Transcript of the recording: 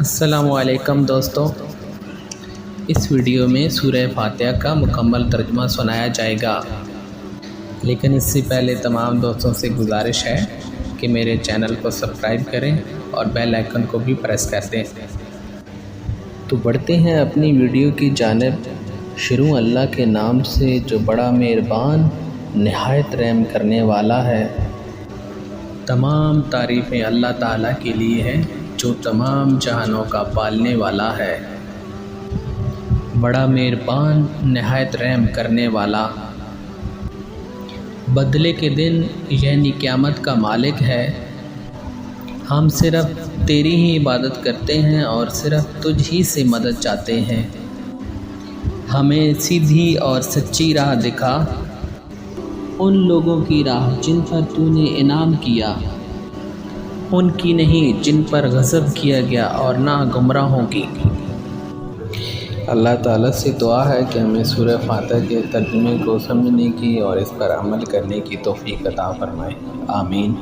السلام علیکم دوستو، اس ویڈیو میں سورہ فاتحہ کا مکمل ترجمہ سنایا جائے گا، لیکن اس سے پہلے تمام دوستوں سے گزارش ہے کہ میرے چینل کو سبسکرائب کریں اور بیل آئیکن کو بھی پریس کر دیں۔ تو بڑھتے ہیں اپنی ویڈیو کی جانب۔ شروع اللہ کے نام سے جو بڑا مہربان نہایت رحم کرنے والا ہے۔ تمام تعریفیں اللہ تعالیٰ کے لیے ہیں جو تمام جہانوں کا پالنے والا ہے، بڑا مہربان نہایت رحم کرنے والا۔ بدلے کے دن یعنی قیامت کا مالک ہے۔ ہم صرف تیری ہی عبادت کرتے ہیں اور صرف تجھ ہی سے مدد چاہتے ہیں۔ ہمیں سیدھی اور سچی راہ دکھا، ان لوگوں کی راہ جن پر تو نے انعام کیا، ان کی نہیں جن پر غضب کیا گیا، اور نہ گمراہوں کی۔ اللہ تعالیٰ سے دعا ہے کہ ہمیں سورہ فاتحہ کے ترجمے کو سمجھنے کی اور اس پر عمل کرنے کی توفیق عطا فرمائے، آمین۔